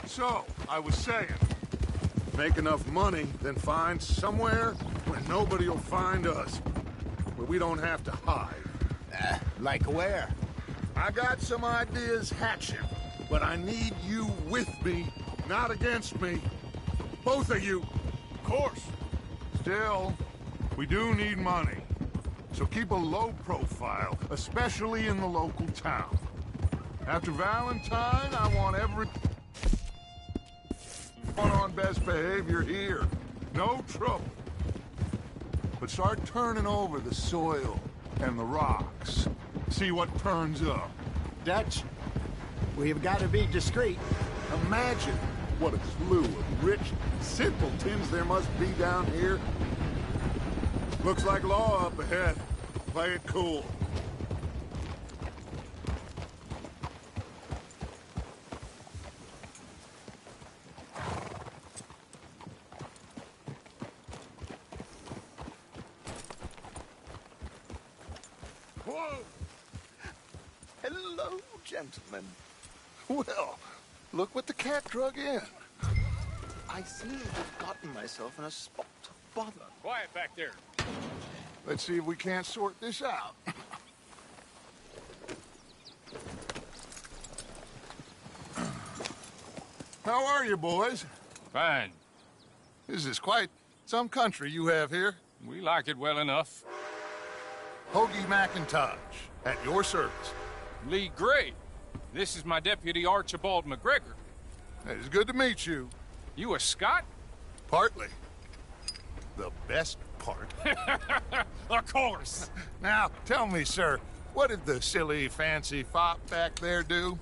So, I was saying, make enough money, then find somewhere where nobody will find us. Where we don't have to hide. Like where? I got some ideas hatching, but I need you with me, not against me. Both of you. Of course. Still, we do need money. So keep a low profile, especially in the local town. After Valentine, I want everyone on best behavior here. No trouble. But start turning over the soil and the rocks. See what turns up. Dutch, we've got to be discreet. Imagine what a slew of rich simpletons there must be down here. Looks like law up ahead. Play it cool. Whoa! Hello, gentlemen. Well, look what the cat drug in. I seem to have gotten myself in a spot of bother. Quiet back there. Let's see if we can't sort this out. How are you, boys? Fine. This is quite some country you have here. We like it well enough. Hoagie McIntosh, at your service. Lee Gray. This is my deputy Archibald McGregor. It's good to meet you. You a Scot? Partly. The best part. Of course. Now, tell me, sir, what did the silly, fancy fop back there do?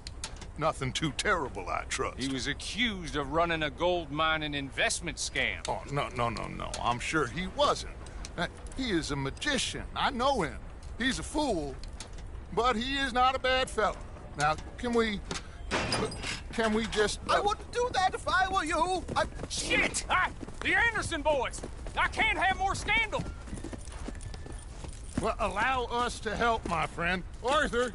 Nothing too terrible, I trust. He was accused of running a gold mining investment scam. Oh, no. I'm sure he wasn't. He is a magician. I know him. He's a fool, but he is not a bad fellow. Now, can we just... I wouldn't do that if I were you. Shit! The Anderson boys! I can't have more scandal! Well, allow us to help, my friend. Arthur.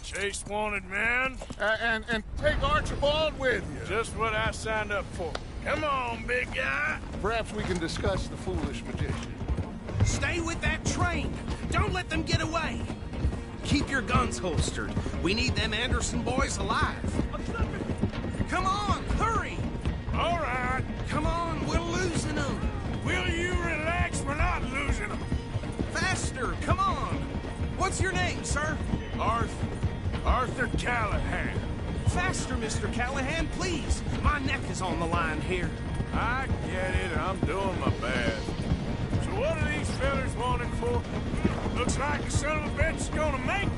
Chase wanted man. And take Archibald with you. Just what I signed up for. Come on, big guy. Perhaps we can discuss the foolish magician. Stay with that train. Don't let them get away. Keep your guns holstered. We need them Anderson boys alive. Come on, hurry. All right. Come on, we're losing them. Will you relax? We're not losing them. Faster, come on. What's your name, sir? Arthur Callahan. Faster, Mr. Callahan, please. My neck is on the line here. I get it. I'm doing my best. So what are these fellas wanted for? Looks like the son of a bitch is gonna make it.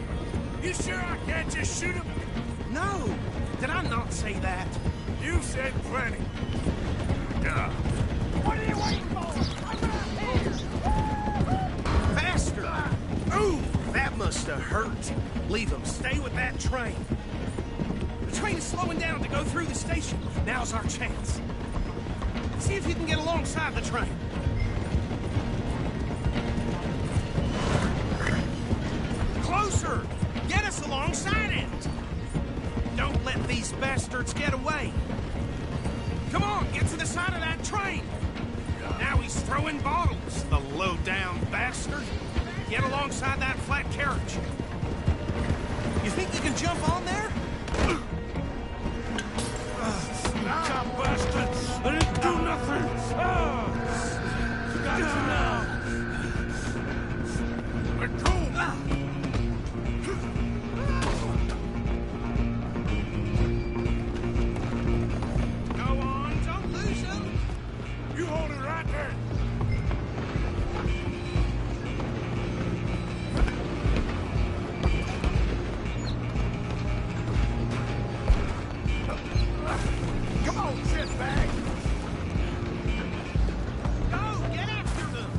You sure I can't just shoot him? No, did I not say that? You said plenty. What are you waiting for? Faster! Ooh, that must have hurt. Leave them. Stay with that train. The train is slowing down to go through the station. Now's our chance. See if you can get alongside the train. Closer! Get us alongside it! Don't let these bastards get away. Come on, get to the side of that train. Now he's throwing bottles, the low-down bastard. Get alongside that flat carriage. You think you can jump on there? Come, bastard! They didn't do nothing! Got you now! Let go! Go on, don't lose him. You hold it right there! Come on, shitbag! Go, get after them.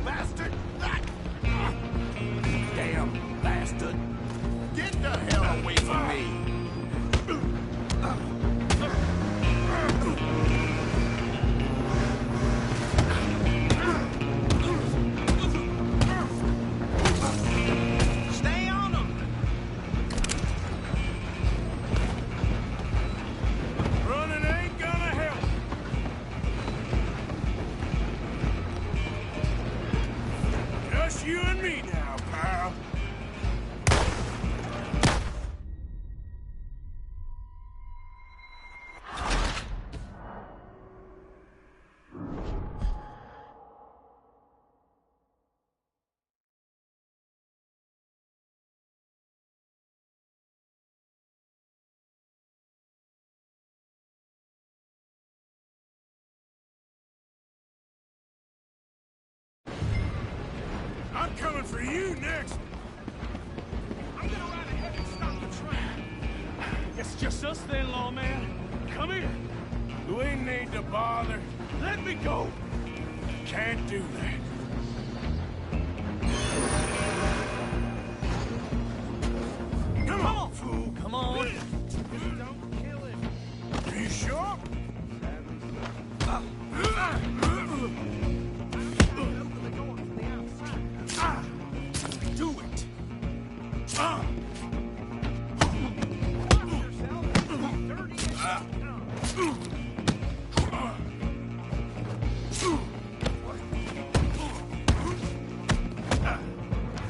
Bastard! Damn bastard! Get the hell away from me! Stay on them. you next. I'm gonna ride ahead and stop the train. It's just us then, lawman. Come here. We need to bother. Let me go. Can't do that. Come on, fool. Come on. Don't kill him. Are you sure? Open the door from the outside. Do it. Dirty as you come.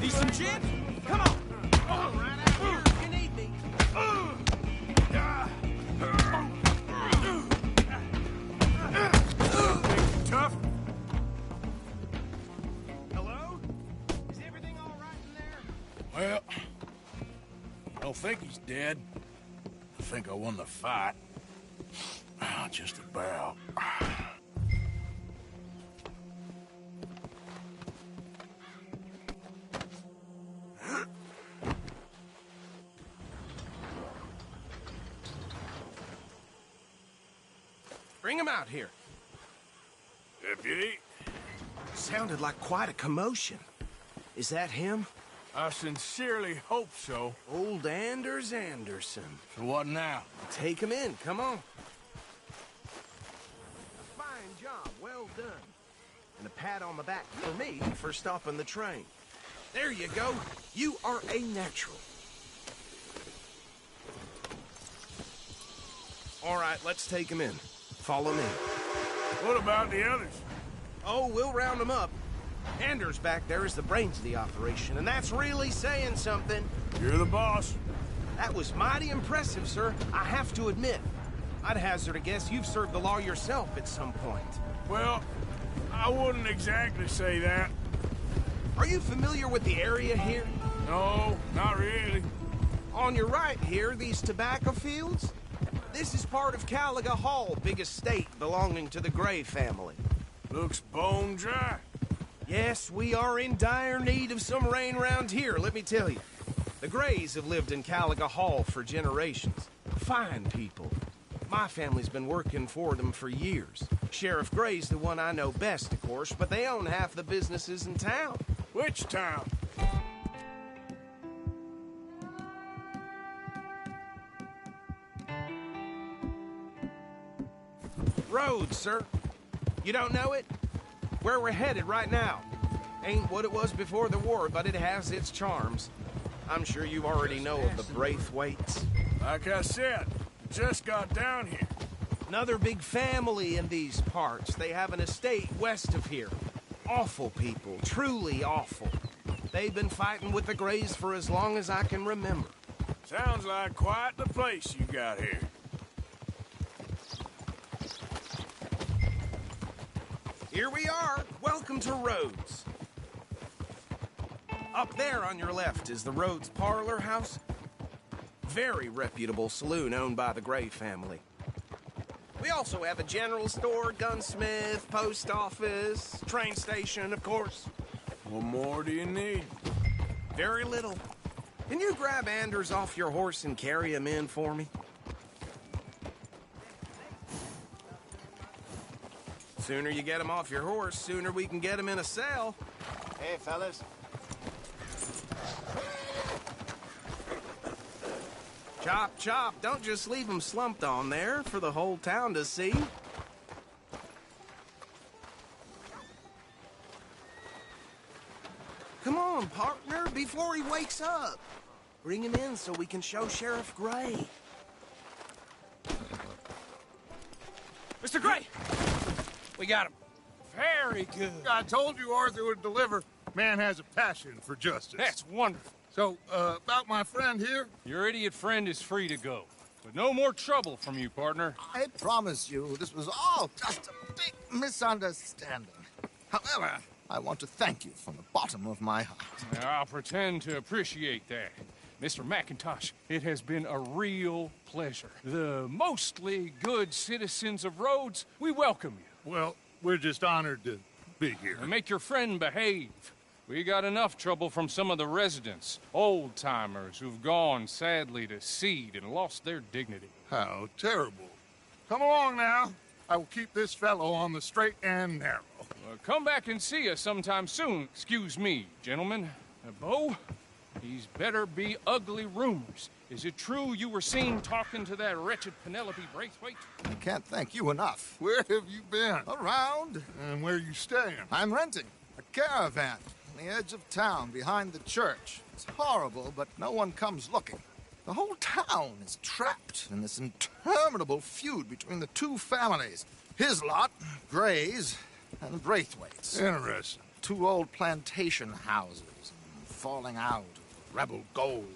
Need some gin? Come on. Right out here if you need me. Tough. Hello? Is everything all right in there? Well, I don't think he's dead. I think I won the fight. Just about. Bring him out here. Deputy, Sounded like quite a commotion. Is that him? I sincerely hope so. Old Anders Anderson. So what now? Take him in, come on. A fine job, well done. And a pat on the back for me for stopping the train. There you go. You are a natural. All right, let's take him in. Follow me. What about the others? Oh, we'll round them up. Anders back there is the brains of the operation, and that's really saying something. You're the boss. That was mighty impressive, sir. I have to admit. I'd hazard a guess you've served the law yourself at some point. Well, I wouldn't exactly say that. Are you familiar with the area here? No, not really. On your right here, these tobacco fields? This is part of Caliga Hall, big estate belonging to the Gray family. Looks bone dry. Yes, we are in dire need of some rain round here, let me tell you. The Grays have lived in Caliga Hall for generations. Fine people. My family's been working for them for years. Sheriff Gray's the one I know best, of course, but they own half the businesses in town. Which town? Rhodes, sir. You don't know it? Where we're headed right now. Ain't what it was before the war, but it has its charms. I'm sure you already know of the Braithwaites. Like I said, just got down here. Another big family in these parts. They have an estate west of here. Awful people, truly awful. They've been fighting with the Grays for as long as I can remember. Sounds like quite the place you got here. Here we are. Welcome to Rhodes. Up there on your left is the Rhodes Parlor House. Very reputable saloon owned by the Gray family. We also have a general store, gunsmith, post office, train station, of course. What more do you need? Very little. Can you grab Anders off your horse and carry him in for me? Sooner you get him off your horse, sooner we can get him in a cell. Hey, fellas. Chop, chop. Don't just leave him slumped on there for the whole town to see. Come on, partner, before he wakes up. Bring him in so we can show Sheriff Gray. Mr. Gray! We got him. Very good. I told you Arthur would deliver. Man has a passion for justice. That's wonderful. So, about my friend here? Your idiot friend is free to go. But no more trouble from you, partner. I promise you, this was all just a big misunderstanding. However, I want to thank you from the bottom of my heart. I'll pretend to appreciate that. Mr. McIntosh, it has been a real pleasure. The mostly good citizens of Rhodes, we welcome you. Well, we're just honored to be here. Make your friend behave. We got enough trouble from some of the residents, old-timers who've gone, sadly, to seed and lost their dignity. How terrible. Come along now. I will keep this fellow on the straight and narrow. Come back and see us sometime soon. Excuse me, gentlemen. Bo, these better be ugly rumors. Is it true you were seen talking to that wretched Penelope Braithwaite? I can't thank you enough. Where have you been? Around. And where are you staying? I'm renting a caravan on the edge of town behind the church. It's horrible, but no one comes looking. The whole town is trapped in this interminable feud between the two families. His lot, Gray's, and Braithwaite's. Interesting. Two old plantation houses, falling out, rebel gold,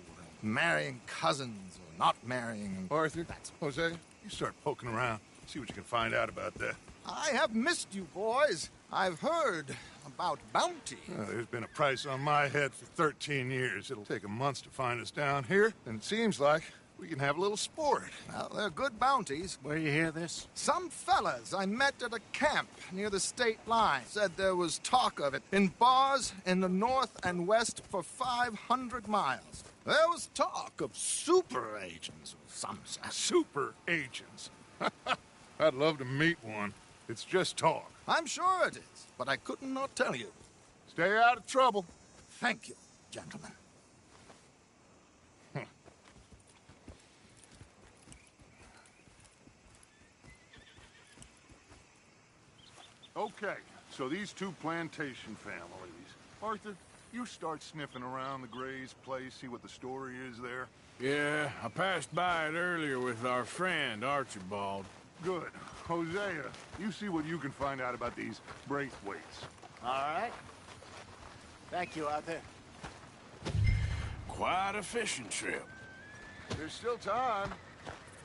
marrying cousins or not marrying. Arthur, Jose, you start poking around. See what you can find out about that. I have missed you, boys. I've heard about bounty. There's been a price on my head for 13 years. It'll take a month to find us down here, and it seems like we can have a little sport. Well, they're good bounties. Where you hear this? Some fellas I met at a camp near the state line said there was talk of it in bars in the north and west for 500 miles. There was talk of super agents of some sort. Super agents. I'd love to meet one. It's just talk. I'm sure it is, but I couldn't not tell you. Stay out of trouble. Thank you, gentlemen. Okay, so these two plantation families. Arthur, you start sniffing around the Gray's place, see what the story is there. Yeah, I passed by it earlier with our friend, Archibald. Good. Hosea, you see what you can find out about these Braithwaites. All right. Thank you, Arthur. Quite a fishing trip. There's still time.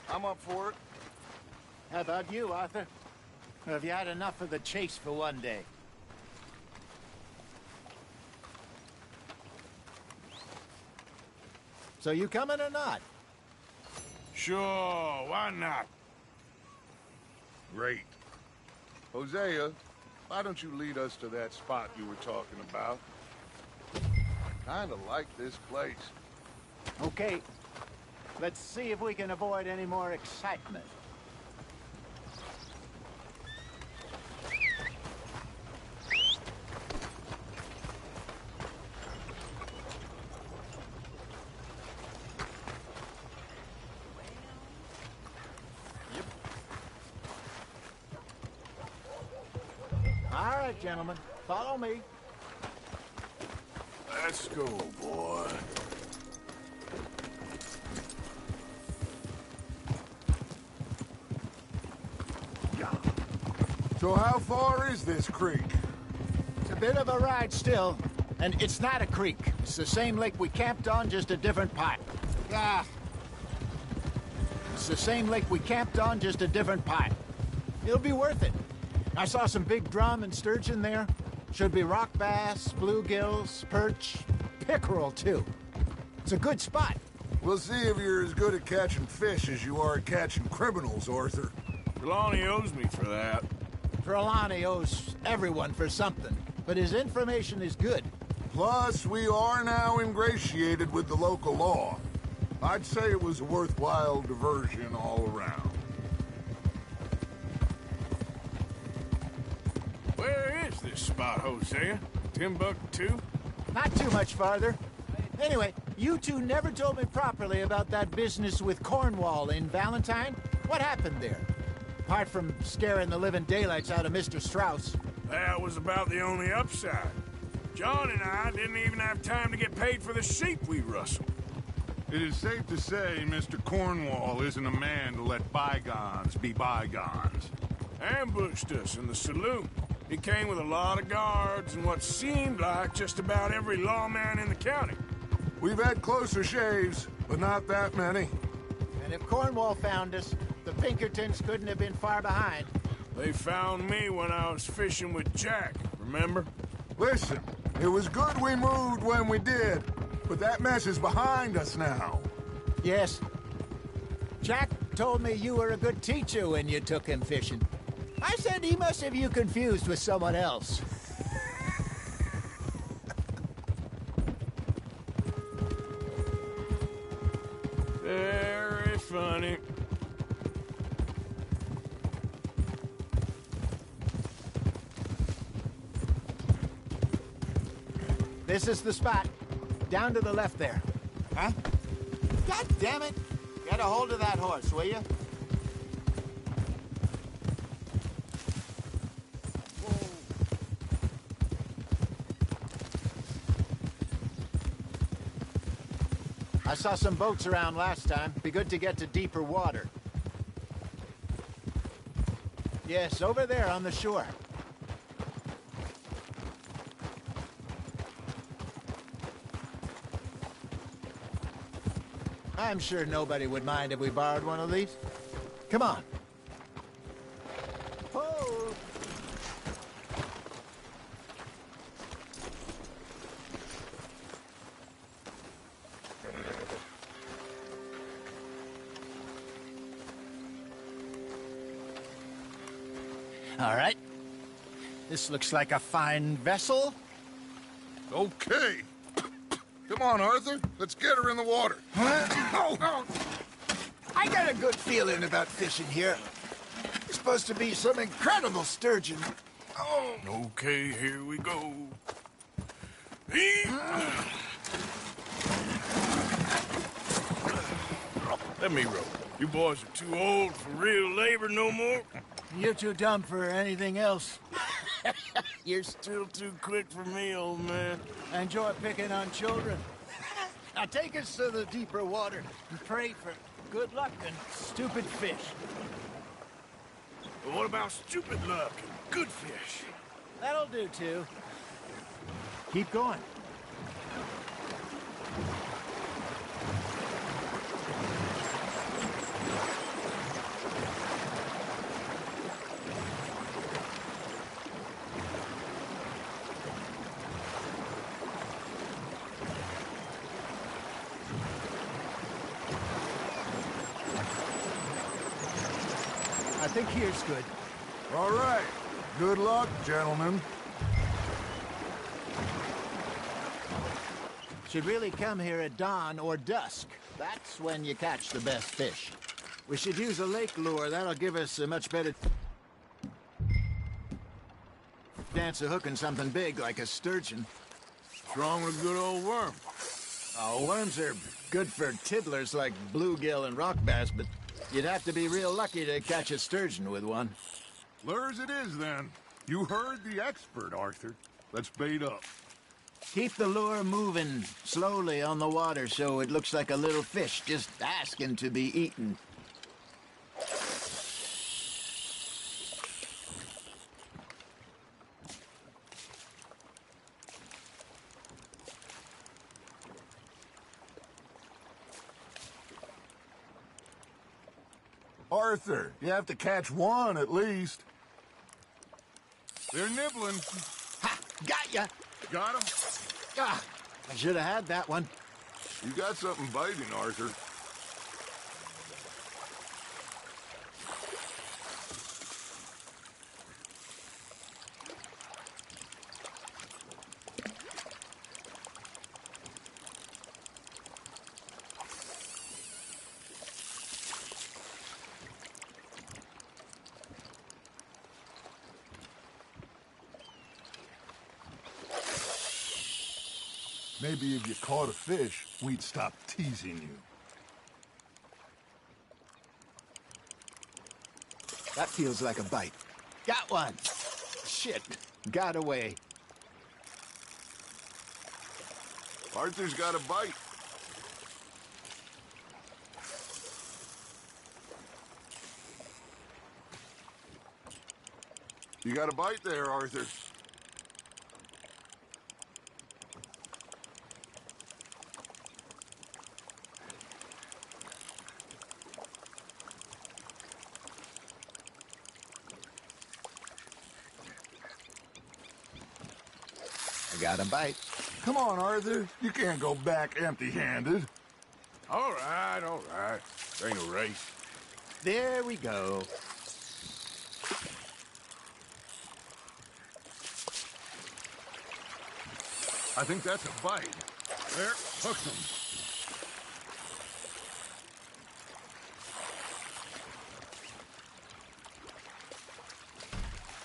I'm up for it. How about you, Arthur? Or have you had enough of the chase for one day? So you coming or not? Sure, why not? Great. Hosea, why don't you lead us to that spot you were talking about? Kinda like this place. Okay. Let's see if we can avoid any more excitement. All right, gentlemen, follow me. Let's go, boy. So how far is this creek? It's a bit of a ride still, and it's not a creek. It's the same lake we camped on, just a different part. It's the same lake we camped on, just a different part. It'll be worth it. I saw some big drum and sturgeon there. Should be rock bass, bluegills, perch, pickerel, too. It's a good spot. We'll see if you're as good at catching fish as you are at catching criminals, Arthur. Trelawney owes me for that. Trelawney owes everyone for something, but his information is good. Plus, we are now ingratiated with the local law. I'd say it was a worthwhile diversion all around. Where is this spot, Hosea? Timbuktu? Not too much farther. Anyway, you two never told me properly about that business with Cornwall in Valentine. What happened there? Apart from scaring the living daylights out of Mr. Strauss. That was about the only upside. John and I didn't even have time to get paid for the sheep we rustled. It is safe to say Mr. Cornwall isn't a man to let bygones be bygones. Ambushed us in the saloon. He came with a lot of guards and what seemed like just about every lawman in the county. We've had closer shaves, but not that many. And if Cornwall found us, the Pinkertons couldn't have been far behind. They found me when I was fishing with Jack, remember? Listen, it was good we moved when we did, but that mess is behind us now. Yes. Jack told me you were a good teacher when you took him fishing. I said he must have you confused with someone else. funny. This is the spot. Down to the left there. Huh? God damn it! Get a hold of that horse, will you? I saw some boats around last time. Be good to get to deeper water. Yes, over there on the shore. I'm sure nobody would mind if we borrowed one of these. Come on. Pull. All right. This looks like a fine vessel. Okay. Come on, Arthur. Let's get her in the water. I got a good feeling about fishing here. It's supposed to be some incredible sturgeon. Oh. Okay, here we go. Let me row. You boys are too old for real labor no more. You're too dumb for anything else. You're still too quick for me, old man. I enjoy picking on children. Now take us to the deeper water and pray for good luck and stupid fish. But what about stupid luck and good fish? That'll do, too. Keep going. I think here's good. All right. Good luck, gentlemen. Should really come here at dawn or dusk. That's when you catch the best fish. We should use a lake lure. That'll give us a much better chance of hooking something big like a sturgeon. What's wrong with a good old worm? Oh, worms are good for tiddlers like bluegill and rock bass, but you'd have to be real lucky to catch a sturgeon with one. Lures it is, then. You heard the expert, Arthur. Let's bait up. Keep the lure moving slowly on the water so it looks like a little fish just asking to be eaten. Arthur, you have to catch one at least. They're nibbling. Ha! Got ya! Got him? Ah, I should have had that one. You got something biting, Arthur. Maybe if you caught a fish, we'd stop teasing you. That feels like a bite. Got one! Shit, got away. Arthur's got a bite. You got a bite there, Arthur. I got a bite. Come on, Arthur. You can't go back empty-handed. All right, all right. Ain't a race. There we go. I think that's a bite. There, hooked him.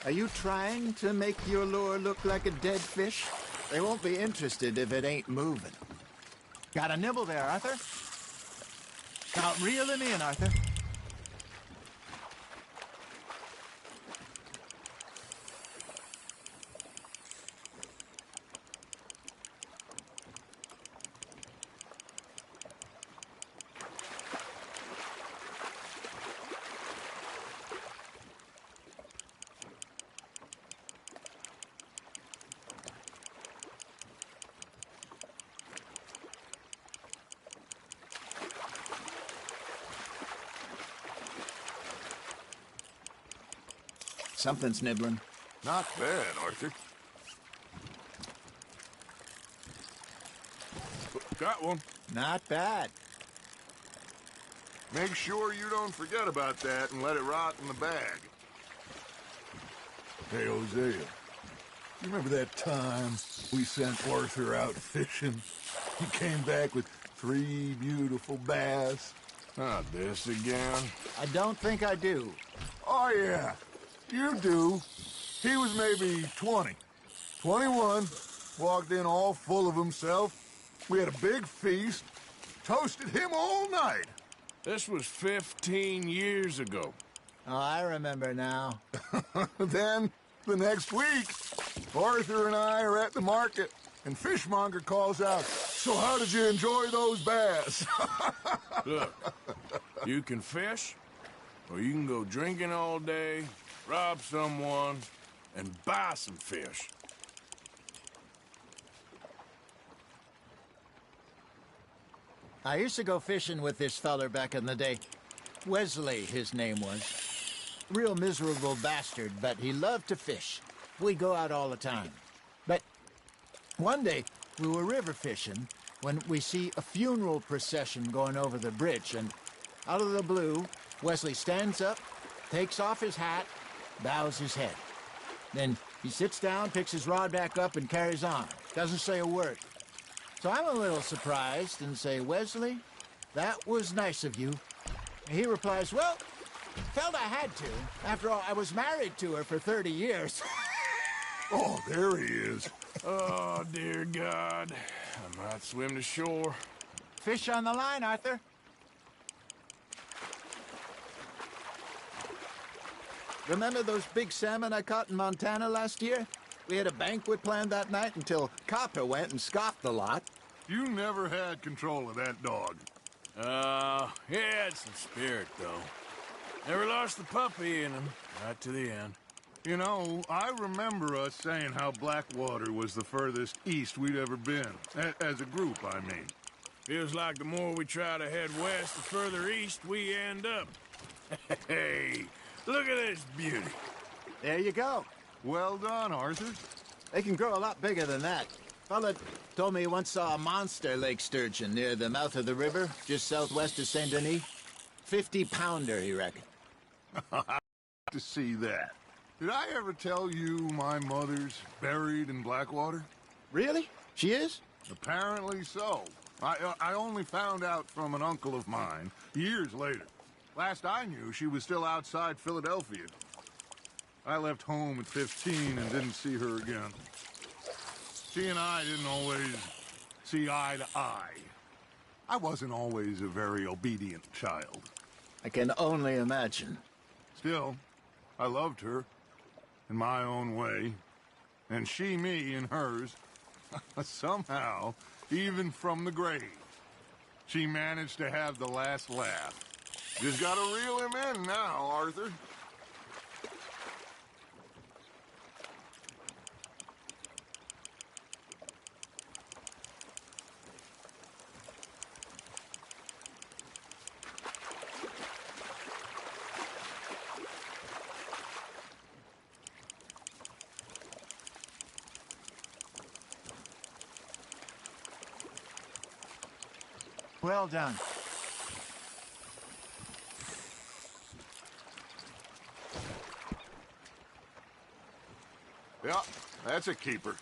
Are you trying to make your lure look like a dead fish? They won't be interested if it ain't moving. Got a nibble there, Arthur? Now reel him in, Arthur. Something's nibbling. Not bad, Arthur. Got one. Not bad. Make sure you don't forget about that and let it rot in the bag. Hey, Hosea, you remember that time we sent Arthur out fishing? He came back with 3 beautiful bass. Not this again. I don't think I do. Oh, yeah, you do. He was maybe 20, 21, walked in all full of himself. We had a big feast, toasted him all night. This was 15 years ago. Oh, I remember now. Then, the next week, Arthur and I are at the market, and Fishmonger calls out, "So how did you enjoy those bass?" Look, you can fish, or you can go drinking all day, rob someone, and buy some fish. I used to go fishing with this feller back in the day. Wesley, his name was. Real miserable bastard, but he loved to fish. We'd go out all the time. But one day, we were river fishing when we see a funeral procession going over the bridge, and out of the blue, Wesley stands up, takes off his hat, bows his head. Then he sits down, picks his rod back up, and carries on. Doesn't say a word. So I'm a little surprised and say, "Wesley, that was nice of you." And he replies, "Well, felt I had to. After all, I was married to her for 30 years. Oh, there he is. Oh, dear God. I might swim to shore. Fish on the line, Arthur. Remember those big salmon I caught in Montana last year? We had a banquet planned that night until Copper went and scoffed the lot. You never had control of that dog. He had some spirit, though. Never lost the puppy in him, right to the end. You know, I remember us saying how Blackwater was the furthest east we'd ever been. As a group, I mean. Feels like the more we try to head west, the further east we end up. Hey, look at this beauty. There you go. Well done, Arthur. They can grow a lot bigger than that. Fella told me he once saw a monster lake sturgeon near the mouth of the river, just southwest of Saint Denis. 50-pounder, he reckoned. To see that. Did I ever tell you my mother's buried in Blackwater? Really? She is? Apparently so. I only found out from an uncle of mine years later. Last I knew, she was still outside Philadelphia. I left home at 15 and didn't see her again. She and I didn't always see eye to eye. I wasn't always a very obedient child. I can only imagine. Still, I loved her in my own way, and she me in hers. Somehow, even from the grave, she managed to have the last laugh. Just gotta reel him in now, Arthur. Well done. Yeah, that's a keeper.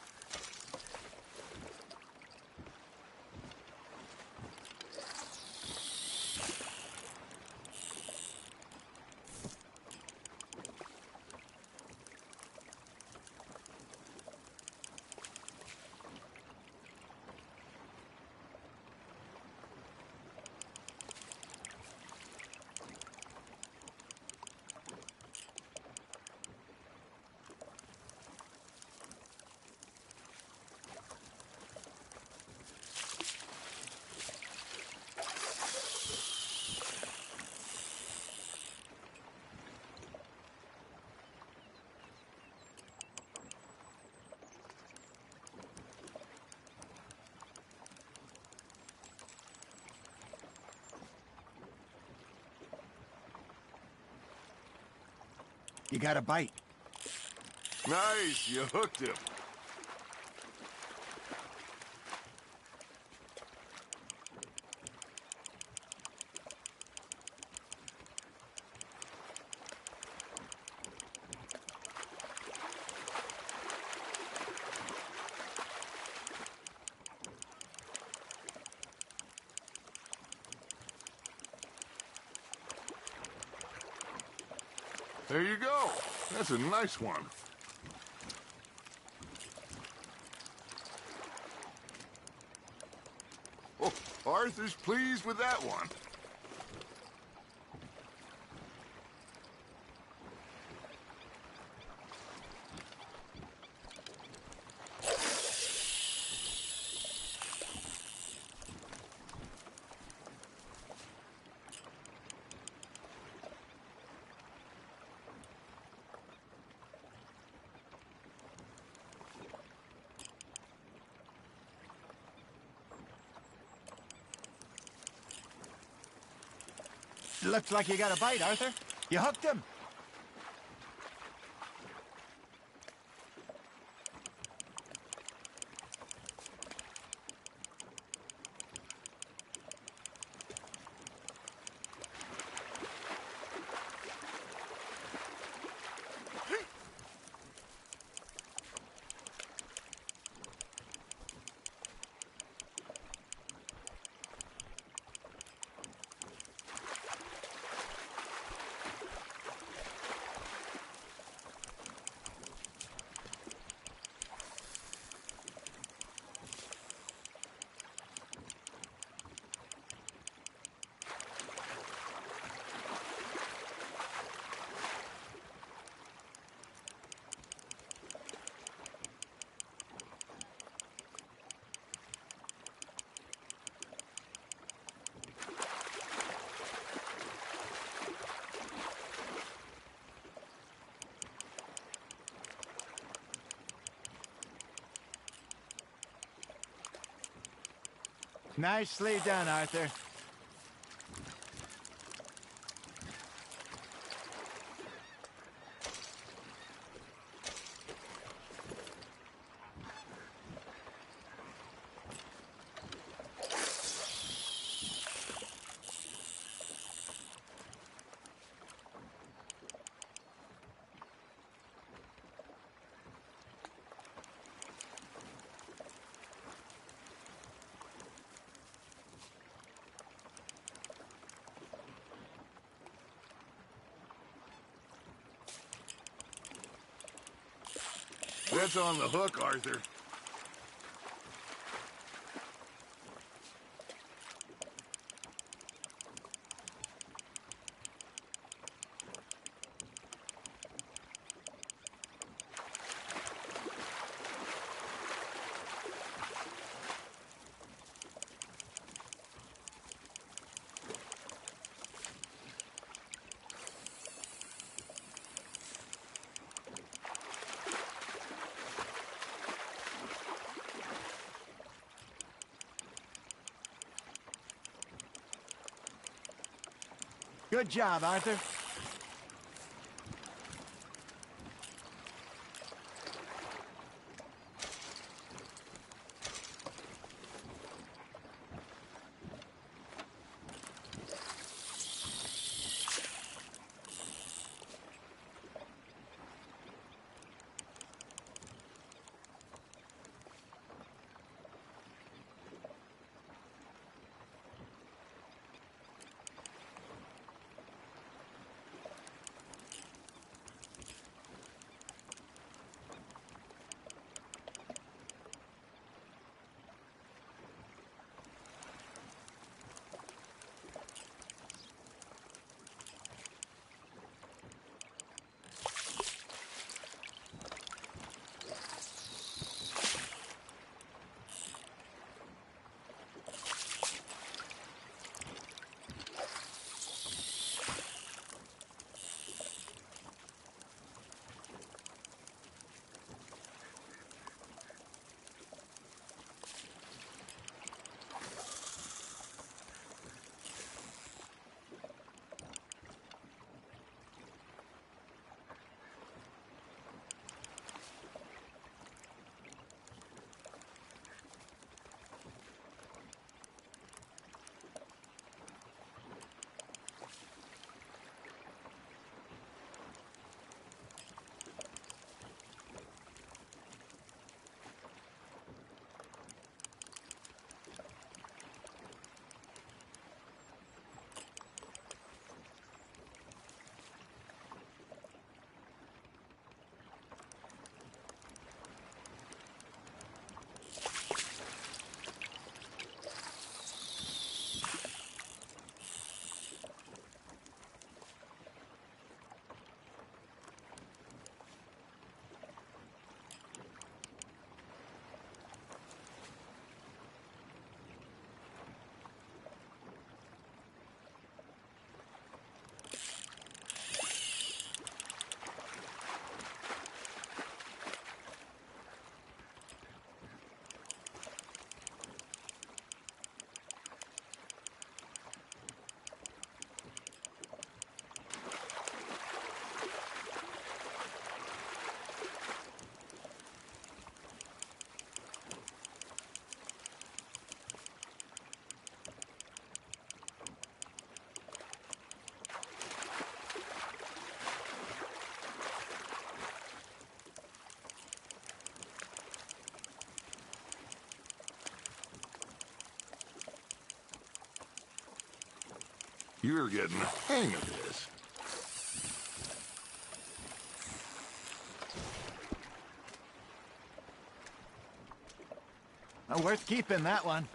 You got a bite. Nice, you hooked him. There you go. That's a nice one. Oh, Arthur's pleased with that one. Looks like you got a bite, Arthur. You hooked him. Nicely done, Arthur. That's on the hook, Arthur. Good job, Arthur. You're getting the hang of this. Worth keeping, that one.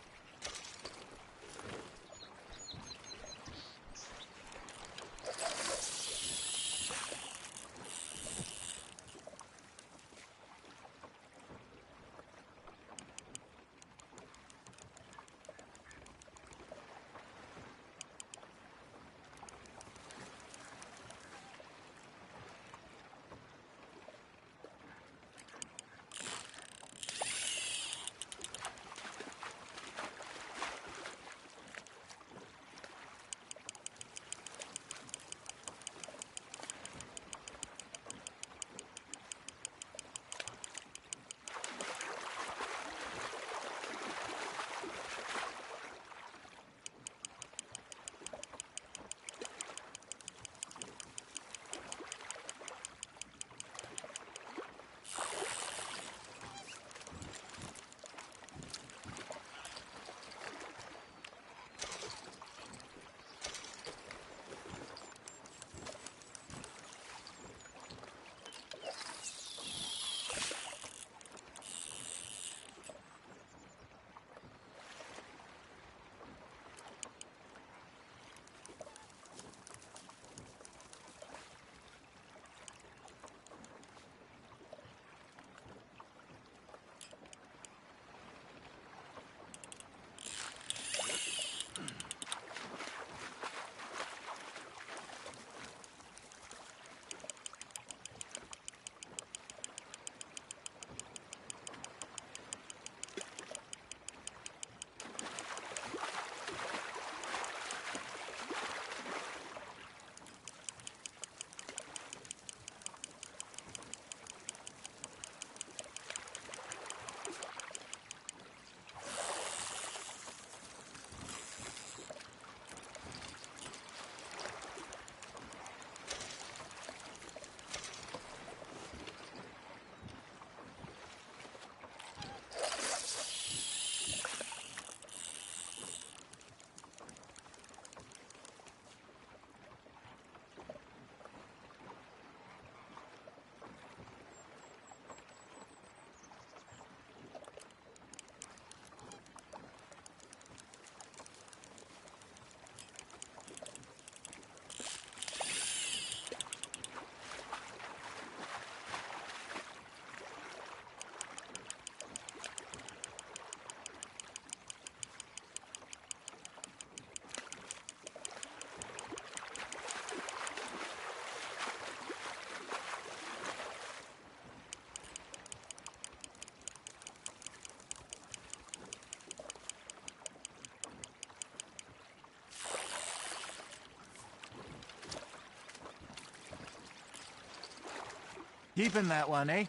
Keeping that one, eh?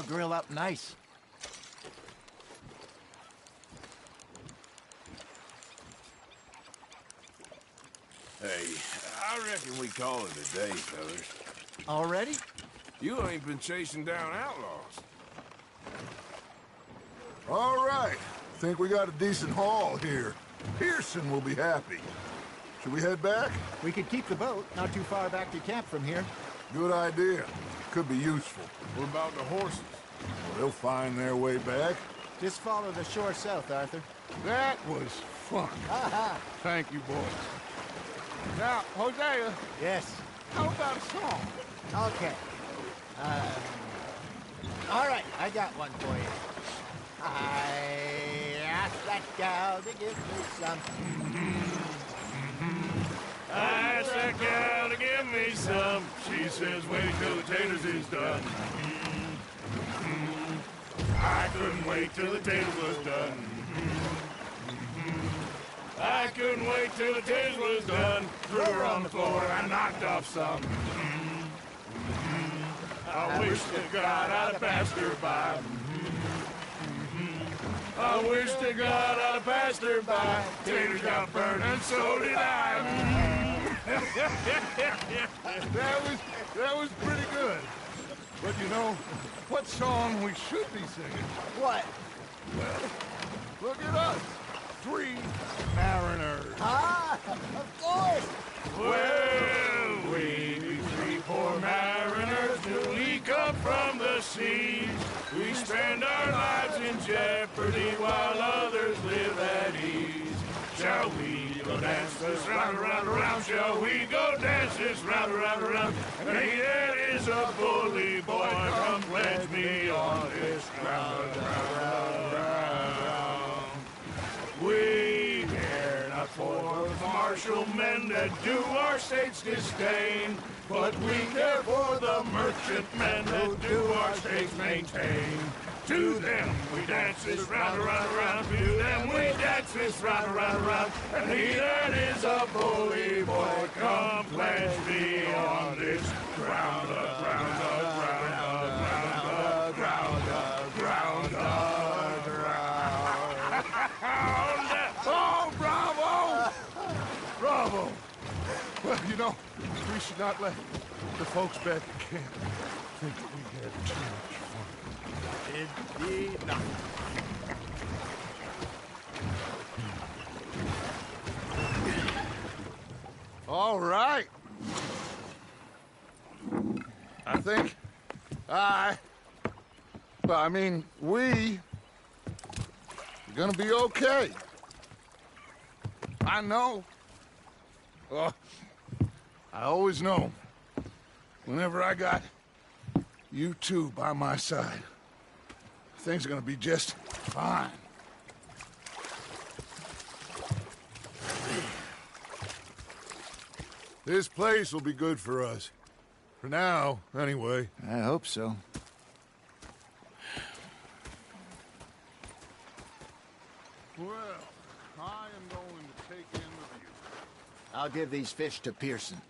I'll grill up nice. Hey, I reckon we call it a day, fellas. Already? You ain't been chasing down outlaws. All right. Think we got a decent haul here. Pearson will be happy. Should we head back? We could keep the boat, not too far back to camp from here. Good idea. Could be useful. What about the horses? Well, they'll find their way back. Just follow the shore south, Arthur. That was fun. Thank you, boys. Now, Hosea, Yes. how about a song? Okay. All right, I got one for you. I asked that gal to give me some. I asked that gal to give me some. She says, wait till the taters is done. I couldn't wait till the taters was done. I couldn't wait till the taters was done. Threw her on the floor and I knocked off some. I wish to God I'd have passed her by. I wish to God I'd have passed her by. Taters got burned and so did I. That was pretty good. But you know, what song we should be singing? What? Look at us. 3 mariners. Ah, of course. Well, we 3 poor mariners newly come from the seas. We spend our lives in jeopardy while others live at ease. Shall we go dance this round, around, around? Shall we go dance this round, around, around? And he that is a bully boy, come pledge me on this ground, round, round. We care not for the martial men that do our state's disdain, but we care for the merchant men that do our state's maintain. To them we dance this round, around, around. To them we dance this round, around, around. And he that is a bully boy, come pledge me on this ground, ground, ground, ground, ground, ground, ground. Oh, bravo! Bravo! Well, you know, we should not let the folks back at camp think that we had too much fun. Indeed not. All right. I think we're gonna be okay. I know. I always know. Whenever I got you two by my side, things are gonna be just fine. This place will be good for us. For now, anyway. I hope so. Well, I am going to take in the view. I'll give these fish to Pearson.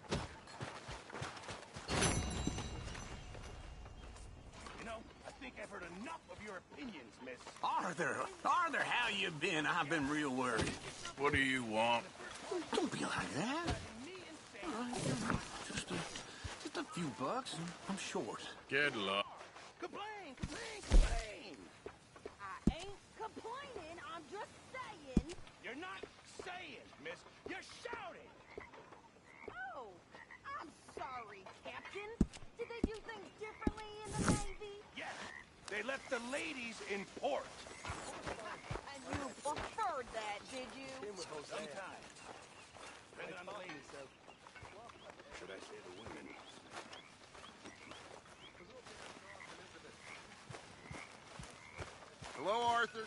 You know, I think I've heard enough of your opinions, miss. Arthur, how you been? I've been real worried. What do you want? Don't be like that. All right, just a few bucks. I'm short. Good luck. Complain, complain, complain. I ain't complaining, I'm just saying. You're not saying, miss. You're shouting. Oh, I'm sorry, Captain. Did they do things differently in the Navy? Yes, they left the ladies in port. And you preferred that, did you? Sometimes. Depending on the ladies. Should I say the women? Hello, Arthur.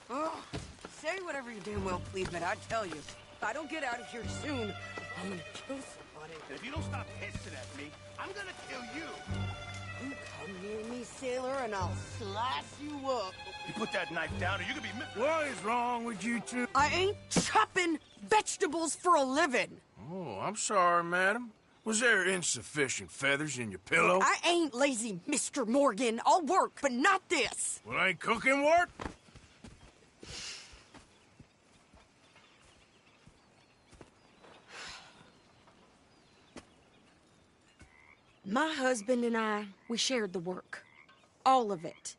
Oh, say whatever you damn well please, but I tell you, if I don't get out of here soon, I'm gonna kill somebody. And if you don't stop hissing at me, I'm gonna kill you. You come near me, sailor, and I'll slice you up. You put that knife down or you're gonna be... What is wrong with you two? I ain't chopping vegetables for a living. Oh, I'm sorry, madam. Was there insufficient feathers in your pillow? I ain't lazy, Mr. Morgan. I'll work, but not this. Well, ain't cooking work? My husband and I, we shared the work. All of it.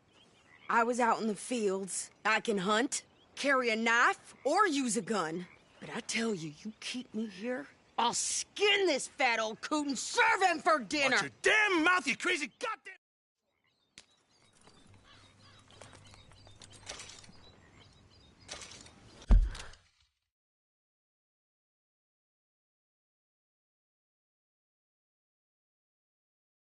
I was out in the fields. I can hunt, carry a knife, or use a gun. But I tell you, you keep me here, I'll skin this fat old coot and serve him for dinner. Watch your damn mouth, you crazy god...